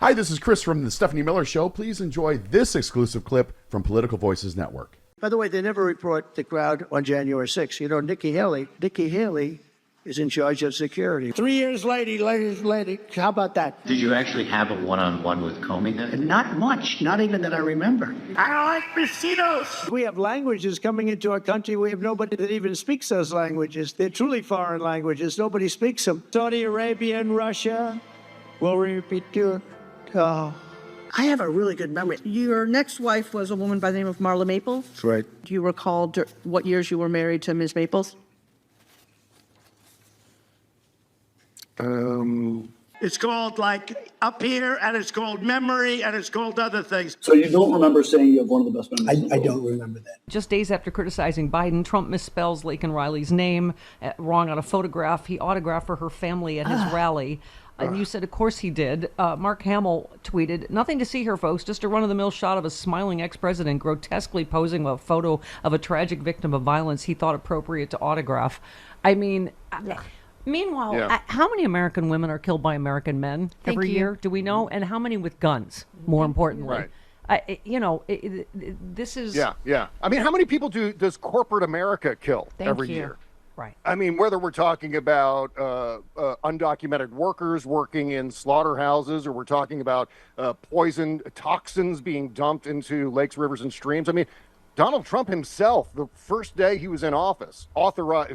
Hi, this is Chris from the Stephanie Miller Show. Please enjoy this exclusive clip from Political Voices Network. By the way, they never report the crowd on January 6th. You know, Nikki Haley is in charge of security. 3 years later, how about that? Did you actually have a one-on-one with Comey then? Not much, not even that I remember. I don't like besitos. We have languages coming into our country. We have nobody that even speaks those languages. They're truly foreign languages. Nobody speaks them. Saudi Arabia and Russia will repeat your... Oh. I have a really good memory. Your next wife was a woman by the name of Marla Maples. That's right. Do you recall what years you were married to Ms. Maples? It's called like Up Here, and it's called Memory, and it's called other things. So you don't remember saying you have one of the best memories? I don't remember that. Just days after criticizing Biden, Trump misspells Laken Riley's name wrong on a photograph. He autographed for her family at his rally. And you said, of course he did. Mark Hamill tweeted, nothing to see here, folks, just a run-of-the-mill shot of a smiling ex-president grotesquely posing a photo of a tragic victim of violence he thought appropriate to autograph. I mean, meanwhile, how many American women are killed by American men every year? Do we know? And how many with guns, more importantly? Right. This is... Yeah. I mean, how many people does corporate America kill every year? Right. I mean, whether we're talking about undocumented workers working in slaughterhouses, or we're talking about poison toxins being dumped into lakes, rivers, and streams. I mean, Donald Trump himself, the first day he was in office,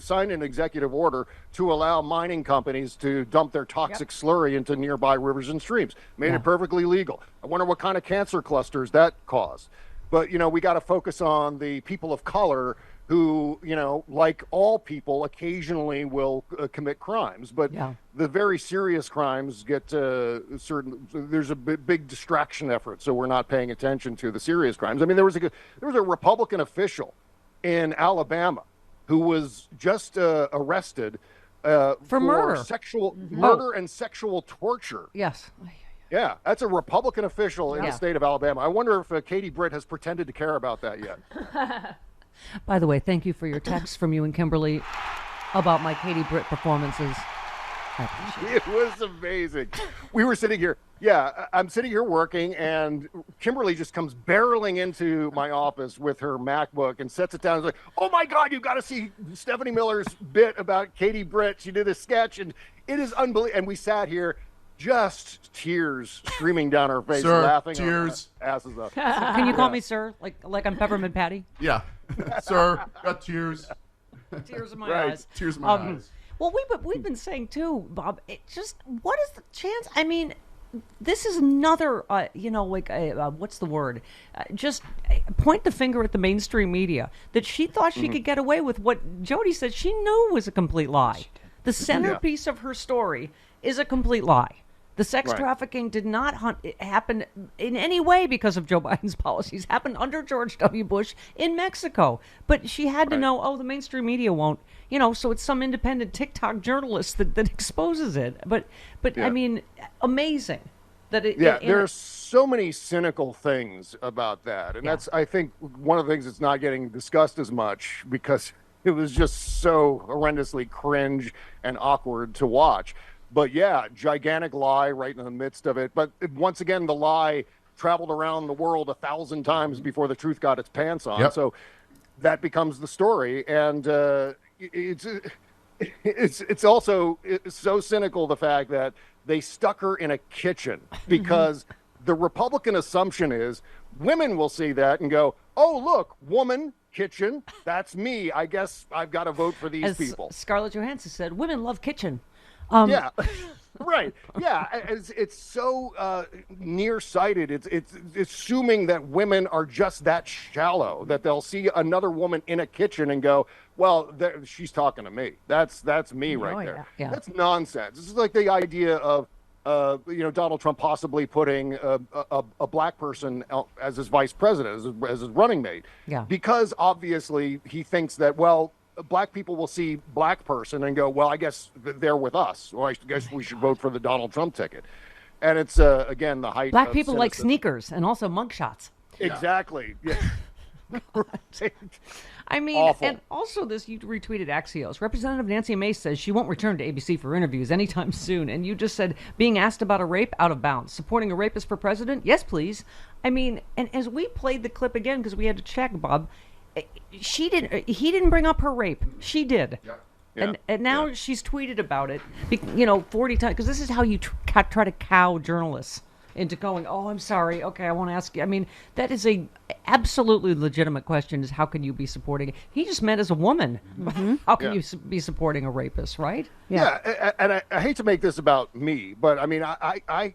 signed an executive order to allow mining companies to dump their toxic slurry into nearby rivers and streams. Made it perfectly legal. I wonder what kind of cancer clusters that caused. But, we got to focus on the people of color who, like all people, occasionally will commit crimes. But the very serious crimes get there's a big distraction effort, so we're not paying attention to the serious crimes. I mean, there was a Republican official in Alabama who was just arrested for murder. Murder and sexual torture. Yes. Yeah, that's a Republican official in the state of Alabama. I wonder if Katie Britt has pretended to care about that yet. By the way, thank you for your text from you and Kimberly about my Katie Britt performances. I appreciate it. It was amazing. We were sitting here. Yeah, I'm sitting here working, and Kimberly just comes barreling into my office with her MacBook and sets it down. And is like, oh my God, you've got to see Stephanie Miller's bit about Katie Britt. She did a sketch, and it is unbelievable. And we sat here, just tears streaming down our face, laughing tears. our asses up. Can you call me sir, like I'm Peppermint Patty? Yeah. Sir, got tears. Tears in my eyes. Tears in my eyes. Well, we've been saying too, Bob. What is the chance? I mean, this is another, what's the word? Just point the finger at the mainstream media that she thought she could get away with what Jody said she knew was a complete lie. The centerpiece of her story is a complete lie. The sex trafficking did not happen in any way because of Joe Biden's policies. Happened under George W. Bush in Mexico. But she had to know, the mainstream media won't. So it's some independent TikTok journalist that exposes it. But I mean, amazing. There are so many cynical things about that. And that's, I think, one of the things that's not getting discussed as much because it was just so horrendously cringe and awkward to watch. But gigantic lie right in the midst of it. But once again, the lie traveled around the world 1,000 times before the truth got its pants on. So that becomes the story. And it's also so cynical, the fact that they stuck her in a kitchen because the Republican assumption is women will see that and go, oh, look, woman, kitchen, that's me. I guess I've got to vote for these people. Scarlett Johansson said, women love kitchen. Right. Yeah. It's so nearsighted. It's assuming that women are just that shallow, that they'll see another woman in a kitchen and go, well, she's talking to me. That's me right there. Yeah. That's nonsense. This is like the idea of, Donald Trump possibly putting a black person as his vice president, as his running mate. Yeah. Because obviously he thinks that, black people will see black person and go, well, I guess they're with us, or I guess we should vote for the Donald Trump ticket. And it's, again, the height Black of people cynicism. like sneakers and also mugshots. Exactly. Yeah. I mean, Awful. and also this, you retweeted Axios. Representative Nancy Mace says she won't return to ABC for interviews anytime soon. And you just said, being asked about a rape, out of bounds. Supporting a rapist for president? Yes, please. I mean, and as we played the clip again, because we had to check, Bob, he didn't bring up her rape. She did. Yep. Yeah. And now she's tweeted about it, 40 times, because this is how you try to cow journalists into going, oh, I'm sorry, okay, I won't ask you. I mean, that is a absolutely legitimate question, is how can you be supporting it? He just meant as a woman. How can you be supporting a rapist, right? Yeah, and I hate to make this about me, but I mean, I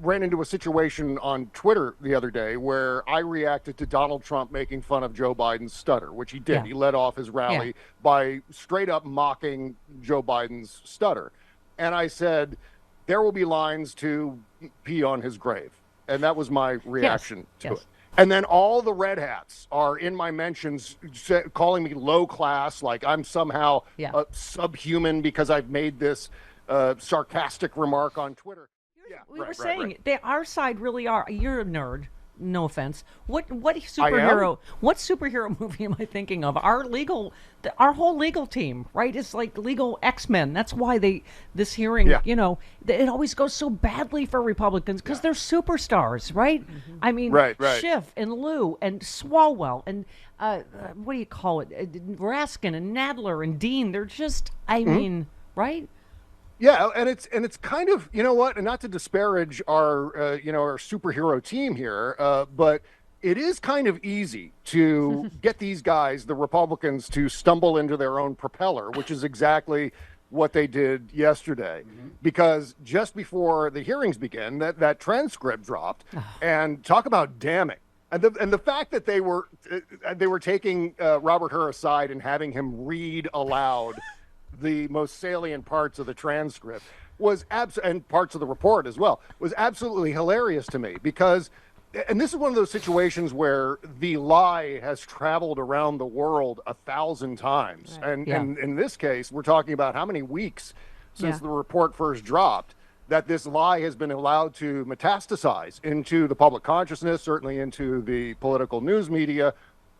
ran into a situation on Twitter the other day where I reacted to Donald Trump making fun of Joe Biden's stutter, which he did. Yeah. He led off his rally by straight up mocking Joe Biden's stutter. And I said, there will be lines to pee on his grave. And that was my reaction to it. And then all the red hats are in my mentions calling me low class, like I'm somehow subhuman because I've made this sarcastic remark on Twitter. We were saying our side really are. You're a nerd. No offense. What superhero? What superhero movie am I thinking of? Our whole legal team, right? It's like legal X-Men. That's why this hearing. It always goes so badly for Republicans because they're superstars, right? I mean, Schiff and Lou and Swalwell and what do you call it? Raskin and Nadler and Dean. They're just, I mean, right? Yeah, and it's kind of, you know what, and not to disparage our our superhero team here, but it is kind of easy to get these guys, the Republicans, to stumble into their own propeller, which is exactly what they did yesterday. Because just before the hearings began, that transcript dropped, and talk about damning. And the fact that they were taking Robert Hur aside and having him read aloud the most salient parts of the transcript and parts of the report as well, was absolutely hilarious to me because, and this is one of those situations where the lie has traveled around the world 1,000 times. Right. And in this case, we're talking about how many weeks since the report first dropped that this lie has been allowed to metastasize into the public consciousness, certainly into the political news media.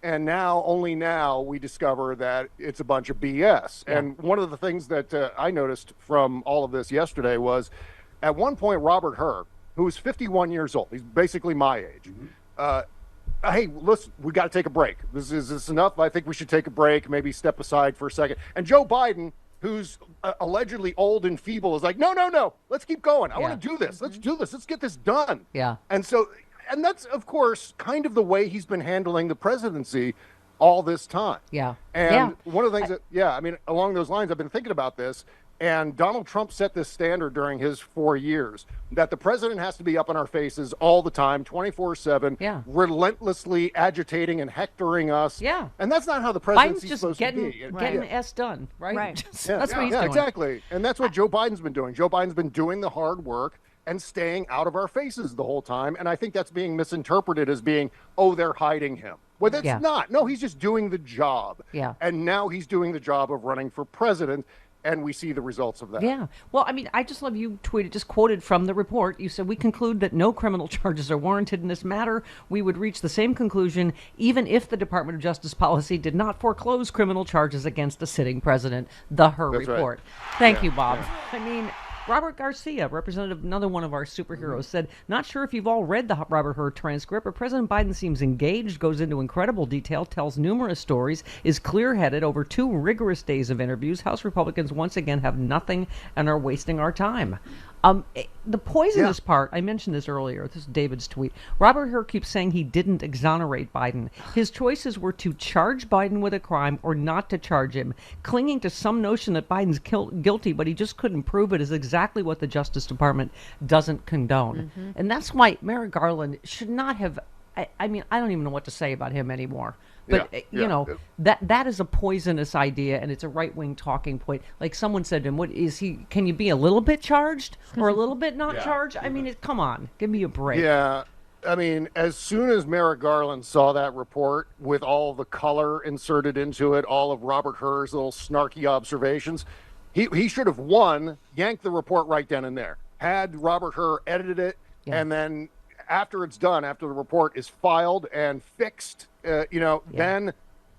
And only now, we discover that it's a bunch of BS. Yeah. And one of the things that I noticed from all of this yesterday was, at one point, Robert Hur, who was 51 years old, he's basically my age, hey, listen, we got to take a break. Is this enough? I think we should take a break, maybe step aside for a second. And Joe Biden, who's allegedly old and feeble, is like, no, let's keep going. I want to do this. Let's do this. Let's get this done. Yeah. And that's, of course, kind of the way he's been handling the presidency all this time. Yeah. And one of the things along those lines, I've been thinking about this, and Donald Trump set this standard during his 4 years, that the president has to be up in our faces all the time, 24/7, relentlessly agitating and hectoring us. Yeah. And that's not how the presidency is supposed to be. Getting the S done, right? That's what he's doing. Exactly. And that's what Joe Biden's been doing. Joe Biden's been doing the hard work and staying out of our faces the whole time. And I think that's being misinterpreted as being, they're hiding him. Well, that's not. No, he's just doing the job. Yeah. And now he's doing the job of running for president, and we see the results of that. Yeah. Well, I mean, I just love you quoted from the report. You said, we conclude that no criminal charges are warranted in this matter. We would reach the same conclusion even if the Department of Justice policy did not foreclose criminal charges against a sitting president. The Hur report. Right. Thank you, Bob. Yeah. I mean, Robert Garcia, representative, another one of our superheroes, said, not sure if you've all read the Robert Hur transcript, but President Biden seems engaged, goes into incredible detail, tells numerous stories, is clear-headed over 2 rigorous days of interviews. House Republicans once again have nothing and are wasting our time. The poisonous part, I mentioned this earlier, this is David's tweet. Robert Hur keeps saying he didn't exonerate Biden. His choices were to charge Biden with a crime or not to charge him. Clinging to some notion that Biden's guilty, but he just couldn't prove it, is exactly what the Justice Department doesn't condone. And that's why Merrick Garland should not have, I mean, I don't even know what to say about him anymore. But, that is a poisonous idea, and it's a right-wing talking point. Like someone said to him, can you be a little bit charged or a little bit not charged? I mean, come on, give me a break. Yeah. I mean, as soon as Merrick Garland saw that report with all the color inserted into it, all of Robert Hur's little snarky observations, he should have yanked the report right then and there. Had Robert Hur edited it and then after it's done, after the report is filed and fixed, then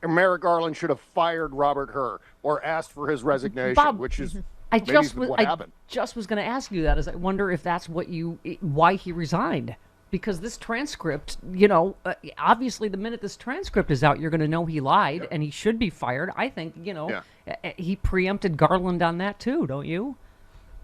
Merrick Garland should have fired Robert Hur or asked for his resignation, Bob, which is I maybe just what I happened. just was going to ask you that. Is I wonder if that's why he resigned. Because this transcript, obviously the minute this transcript is out, you're going to know he lied and he should be fired. I think, he preempted Garland on that too, don't you?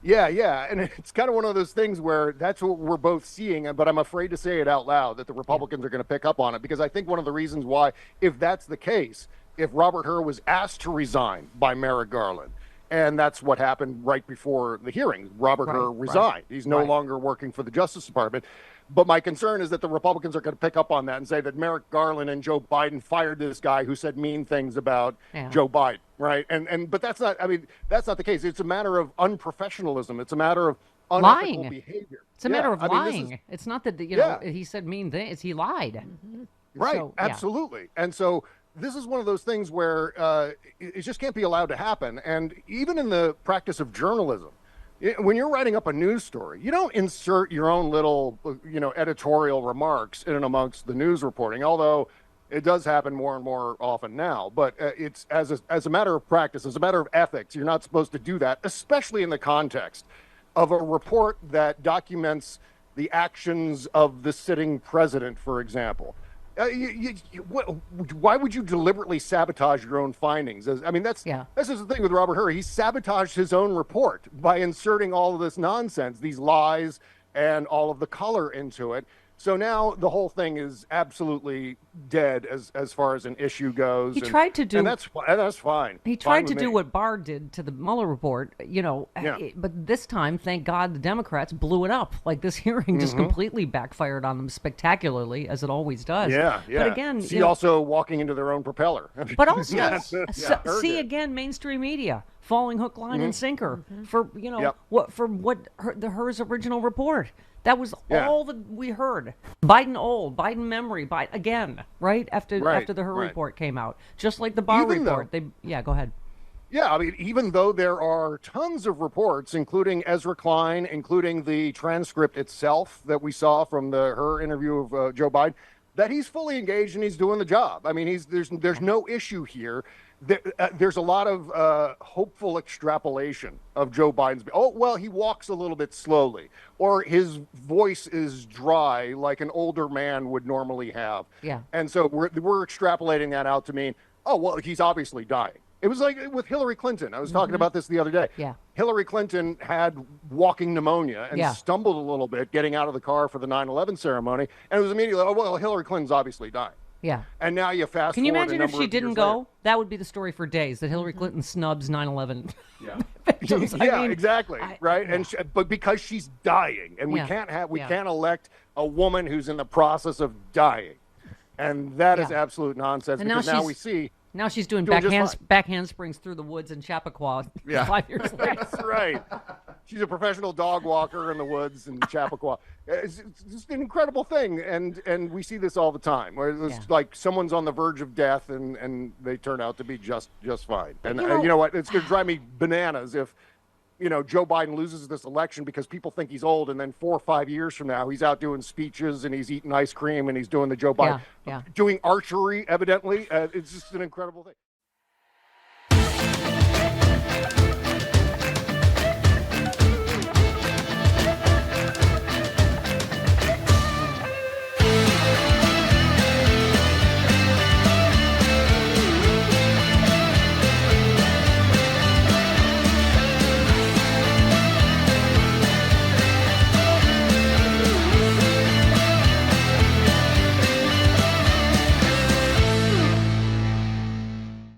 Yeah, and it's kind of one of those things where that's what we're both seeing, but I'm afraid to say it out loud that the Republicans are going to pick up on it, because I think one of the reasons why, if that's the case, if Robert Hur was asked to resign by Merrick Garland, and that's what happened right before the hearings, Robert Hur resigned. He's no longer working for the Justice Department. But my concern is that the Republicans are going to pick up on that and say that Merrick Garland and Joe Biden fired this guy who said mean things about Joe Biden, right? But that's not. I mean, that's not the case. It's a matter of unprofessionalism. It's a matter of unethical behavior. It's a matter of lying. It's not that he said mean things. He lied. Right. So, absolutely. And so this is one of those things where it just can't be allowed to happen. And even in the practice of journalism, when you're writing up a news story, you don't insert your own little, editorial remarks in and amongst the news reporting, although it does happen more and more often now. But it's as a matter of practice, as a matter of ethics, you're not supposed to do that, especially in the context of a report that documents the actions of the sitting president, for example. Why would you deliberately sabotage your own findings? This is the thing with Robert Hur. He sabotaged his own report by inserting all of this nonsense, these lies, and all of the color into it. So now the whole thing is absolutely dead as far as an issue goes. He tried to do, and that's fine. He tried to do what Barr did to the Mueller report, but this time, thank God, the Democrats blew it up. Like, this hearing just completely backfired on them spectacularly, as it always does. Yeah. But again, also walking into their own propeller. But also, see again, mainstream media falling hook, line, and sinker for Hur's original report. That was all that we heard. Biden old, Biden memory, again, right? After the Hur report came out. Just like the Barr report. Go ahead. Yeah, I mean, even though there are tons of reports, including Ezra Klein, including the transcript itself that we saw from the Hur interview of Joe Biden, that he's fully engaged and he's doing the job. I mean, there's no issue here. There's a lot of hopeful extrapolation of Joe Biden's. Oh, well, he walks a little bit slowly, or his voice is dry like an older man would normally have. Yeah. And so we're extrapolating that out to mean, oh, well, he's obviously dying. It was like with Hillary Clinton. I was talking about this the other day. Yeah. Hillary Clinton had walking pneumonia and stumbled a little bit getting out of the car for the 9/11 ceremony. And it was immediately, oh, well, Hillary Clinton's obviously dying. Yeah. And now you fast Can you forward imagine if she didn't go? That would be the story for days, that Hillary Clinton snubs 9/11 victims. Exactly. Right. And but because she's dying, and we can't elect a woman who's in the process of dying. And that is absolute nonsense, and because now we see. Now she's doing back handsprings through the woods in Chappaqua 5 years later. That's right. She's a professional dog walker in the woods in Chappaqua. It's just an incredible thing, and we see this all the time, where it's like someone's on the verge of death, and they turn out to be just fine. And you know what? It's going to drive me bananas if Joe Biden loses this election because people think he's old, and then 4 or 5 years from now, he's out doing speeches and he's eating ice cream and he's doing the Joe Biden, doing archery, evidently. It's just an incredible thing.